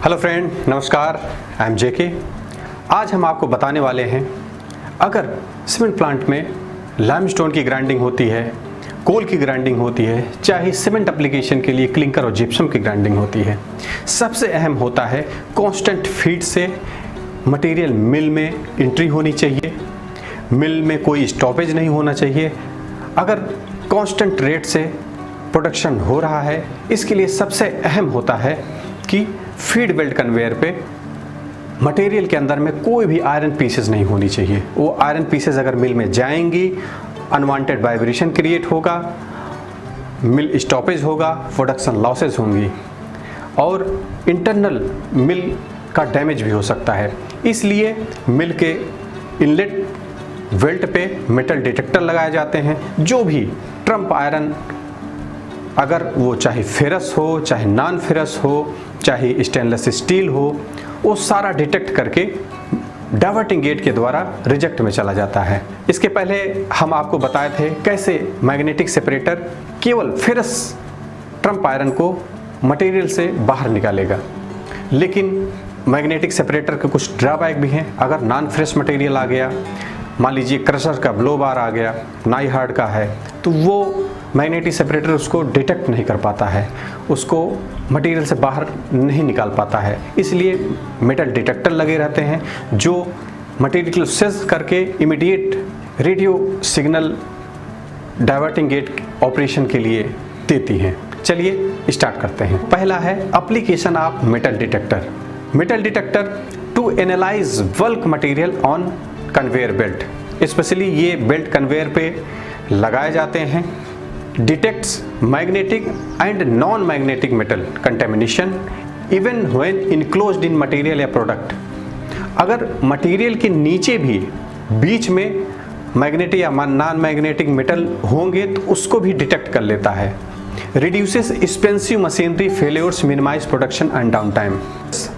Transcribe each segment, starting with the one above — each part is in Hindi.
हेलो फ्रेंड, नमस्कार। आई एम जेके। आज हम आपको बताने वाले हैं, अगर सीमेंट प्लांट में लाइमस्टोन की ग्राइंडिंग होती है, कोल की ग्राइंडिंग होती है, चाहे सीमेंट एप्लीकेशन के लिए क्लिंकर और जिप्सम की ग्राइंडिंग होती है, सबसे अहम होता है कांस्टेंट फीड से मटेरियल मिल में एंट्री होनी चाहिए, मिल में कोई स्टॉपेज नहीं होना चाहिए। अगर कांस्टेंट रेट से प्रोडक्शन हो रहा है, इसके लिए सबसे अहम होता है कि फीड बेल्ट कन्वेयर पे मटेरियल के अंदर में कोई भी आयरन पीसेस नहीं होनी चाहिए। वो आयरन पीसेस अगर मिल में जाएंगी, अनवांटेड वाइब्रेशन क्रिएट होगा, मिल स्टॉपेज होगा, प्रोडक्शन लॉसेस होंगी और इंटरनल मिल का डैमेज भी हो सकता है। इसलिए मिल के इनलेट वेल्ट पे मेटल डिटेक्टर लगाए जाते हैं। जो भी ट्रम्प आयरन, अगर वो चाहे फेरस हो, चाहे नॉन फेरस हो, चाहे स्टेनलेस स्टील हो, वो सारा डिटेक्ट करके डाइवर्टिंग गेट के द्वारा रिजेक्ट में चला जाता है। इसके पहले हम आपको बताए थे कैसे मैग्नेटिक सेपरेटर केवल फेरस ट्रम्प आयरन को मटेरियल से बाहर निकालेगा, लेकिन मैग्नेटिक सेपरेटर के कुछ ड्रॉबैक भी हैं। अगर नॉन फेरस मटेरियल आ गया, मान लीजिए क्रशर का ब्लो बार आ गया, नाई हार्ड का है, तो वो मैग्नेटिक सेपरेटर उसको डिटेक्ट नहीं कर पाता है, उसको मटेरियल से बाहर नहीं निकाल पाता है। इसलिए मेटल डिटेक्टर लगे रहते हैं जो मटेरियल को सेंस करके immediate radio signal diverting gate operation के लिए देती हैं। चलिए स्टार्ट करते हैं। पहला है application of metal detector. Metal detector to analyse bulk material on conveyor belt. Specially ये बेल्ट कन्वेयर पे लगाए जाते हैं। Detects magnetic and non magnetic metal contamination even when enclosed in material या प्रोडक्ट। अगर मटेरियल के नीचे भी बीच में मैग्नेटिक या नॉन मैग्नेटिक मेटल होंगे तो उसको भी डिटेक्ट कर लेता है। Reduces expensive machinery failures, minimise production and downtime,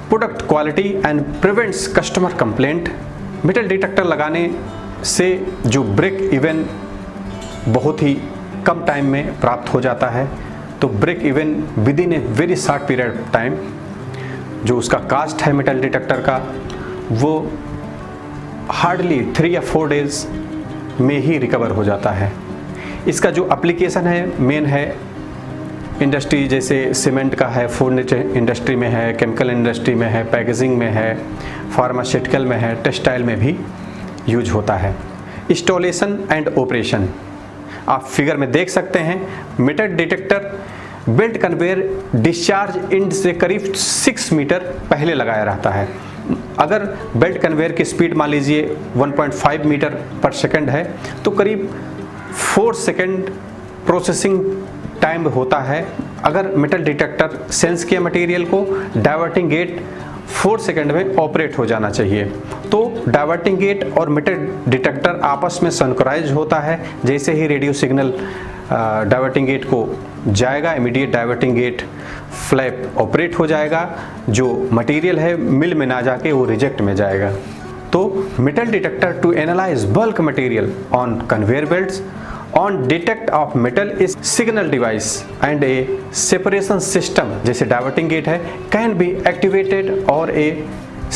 product quality and prevents customer complaint. Metal detector लगाने से जो ब्रेक इवन बहुत ही कम टाइम में प्राप्त हो जाता है। तो break even within a very short period of time, जो उसका कास्ट है मेटल डिटेक्टर का, वो हार्डली 3 या 4 डेज में ही रिकवर हो जाता है। इसका जो एप्लीकेशन है मेन है इंडस्ट्री, जैसे सीमेंट का है, फूड इंडस्ट्री में है, केमिकल इंडस्ट्री में है, पैकेजिंग में है, फार्मास्यूटिकल में है, टेक्सटाइल में भी यूज होता है। इंस्टॉलेशन एंड ऑपरेशन आप फिगर में देख सकते हैं। Metal detector belt conveyor discharge and से करीब 6 मीटर पहले लगाया रहता है। अगर बेल्ट कन्वेयर की स्पीड मान लीजिए 1.5 मीटर पर सेकंड है तो करीब 4 सेकंड प्रोसेसिंग टाइम होता है। अगर मेटल डिटेक्टर सेंस किया मटेरियल को, डाइवर्टिंग गेट 4 सेकंड में ऑपरेट हो जाना चाहिए। तो डाइवर्टिंग गेट और मेटल डिटेक्टर आपस में सिंक्रोनाइज होता है। जैसे ही रेडियो सिग्नल डाइवर्टिंग गेट को जाएगा, immediate diverting gate flap operate हो जाएगा। जो मटेरियल है मिल में ना जाके वो रिजेक्ट में जाएगा। तो metal detector to analyse bulk material on conveyor belts on detect of metal is signal device and a separation system, जैसे डाइवर्टिंग गेट है, can be activated or a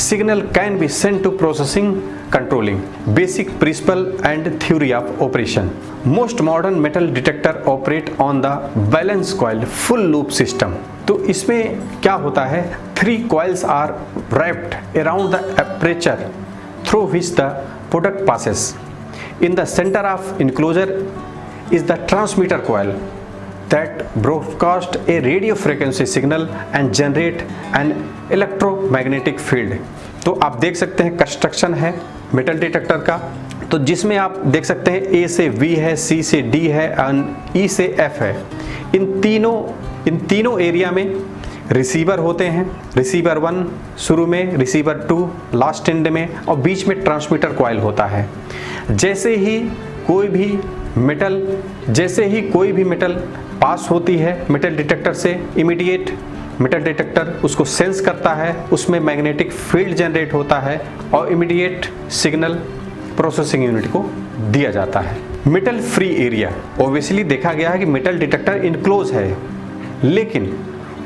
signal can be sent to processing controlling. Basic principle and theory of operation. Most modern metal detector operate on the balance coil full loop system. तो इसमें क्या होता है, 3 coils are wrapped around the aperture through which the product passes. In the center of enclosure is the transmitter coil that broadcasts a radio frequency signal and generate an electromagnetic field. तो आप देख सकते हैं कंस्ट्रक्शन है मेटल डिटेक्टर का, तो जिसमें आप देख सकते हैं A से V है, C से D है और E से F है। इन तीनों एरिया में रिसीवर होते हैं। रिसीवर 1 शुरू में, रिसीवर 2 लास्ट एंड में और बीच में ट्रांसमीटर कॉइल होता है। जैसे ही कोई भी मेटल पास होती है मेटल डिटेक्टर से, इमीडिएट मेटल डिटेक्टर उसको सेंस करता है, उसमें मैग्नेटिक फील्ड जनरेट होता है और इमीडिएट सिग्नल प्रोसेसिंग यूनिट को दिया जाता है। मेटल फ्री एरिया, ऑब्वियसली देखा गया है कि मेटल डिटेक्टर इनक्लोज है, लेकिन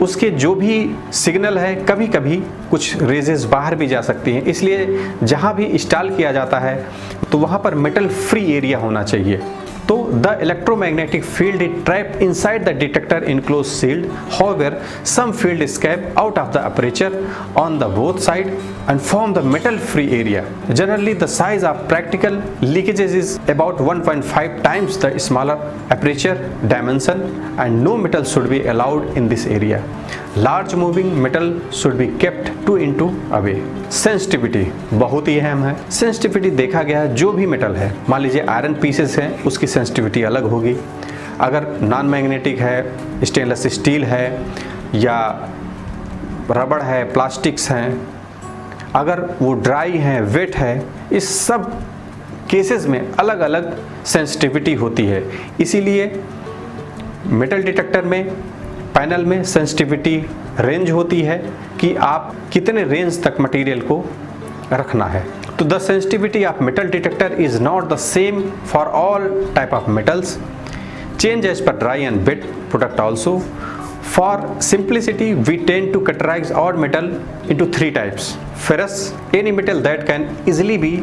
उसके जो भी सिग्नल है कभी कभी कुछ रेजेस बाहर भी जा सकती हैं, इसलिए जहाँ भी इंस्टॉल किया जाता है तो वहाँ पर मेटल फ्री एरिया होना चाहिए। तो the electromagnetic field is trapped inside the detector enclosed shield. However, some field escape out of the aperture on the both side and form the metal free area. Generally, the size of practical leakages is about 1.5 times the smaller aperture dimension, and no metal should be allowed in this area. Large moving metal should be kept 2 inches away. Sensitivity बहुत ही अहम है। सेंसिटिविटी देखा गया है, जो भी मेटल है, मान लीजिए आयरन पीसेस हैं, उसकी सेंसिटिविटी अलग होगी। अगर नॉन मैग्नेटिक है, स्टेनलेस स्टील है या रबड़ है, प्लास्टिक्स हैं, अगर वो ड्राई हैं, वेट है, इस सब केसेस में अलग अलग सेंसिटिविटी होती है। इसीलिए मेटल डिटेक्टर में पैनल में सेंसिटिविटी रेंज होती है कि आप कितने रेंज तक मटेरियल को रखना है। तो the sensitivity of metal detector is not the same for all type of metals, change as per dry and wet product also. For simplicity we tend to categorise odd metal into 3 types. Ferrous, any metal that can easily be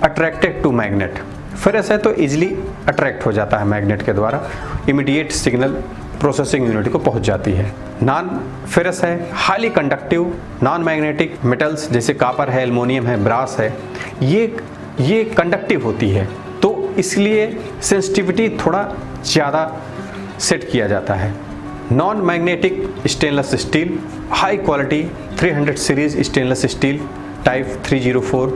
attracted to magnet. Ferrous है तो इजिली अट्रैक्ट हो जाता है मैग्नेट के द्वारा, इमीडिएट सिग्नल प्रोसेसिंग यूनिट को पहुंच जाती है। नॉन फेरस है, highly conductive non magnetic metals जैसे कॉपर है, एल्युमिनियम है, ब्रास है, ये कंडक्टिव होती है, तो इसलिए सेंसिटिविटी थोड़ा ज़्यादा सेट किया जाता है। Non magnetic stainless steel, high quality 300 series stainless steel type 304,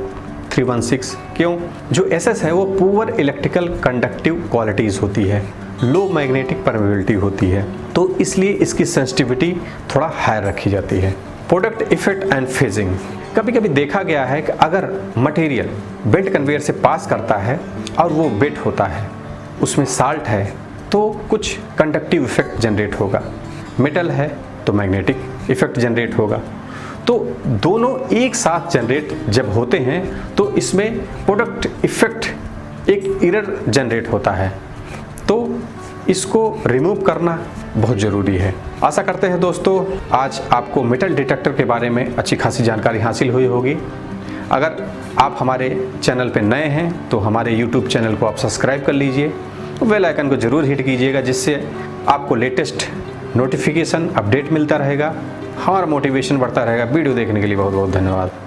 316, क्यों? जो एसएस है वो पुअर इलेक्ट्रिकल कंडक्टिव क्वालिटीज़ होती है, लो मैग्नेटिक परमेबिलिटी होती है, तो इसलिए इसकी सेंसिटिविटी थोड़ा हाई रखी जाती है। प्रोडक्ट इफेक्ट एंड फेजिंग, कभी कभी देखा गया है कि अगर मटेरियल बेल्ट कन्वेयर से पास करता है और वो वेट होता है, उसमें साल्ट है, तो कुछ कंडक्टिव इफेक्ट जनरेट होगा। मेटल है तो मैग्नेटिक इफेक्ट जनरेट होगा। तो दोनों एक साथ जनरेट जब होते हैं तो इसमें प्रोडक्ट इफेक्ट एक एरर जनरेट होता है, तो इसको रिमूव करना बहुत ज़रूरी है। आशा करते हैं दोस्तों आज आपको मेटल डिटेक्टर के बारे में अच्छी खासी जानकारी हासिल हुई होगी। अगर आप हमारे चैनल पर नए हैं तो हमारे YouTube चैनल को आप सब्सक्राइब कर लीजिए, बेल आइकन को ज़रूर हिट कीजिएगा, जिससे आपको लेटेस्ट नोटिफिकेशन अपडेट मिलता रहेगा, हमारा मोटिवेशन बढ़ता रहेगा। वीडियो देखने के लिए बहुत बहुत धन्यवाद।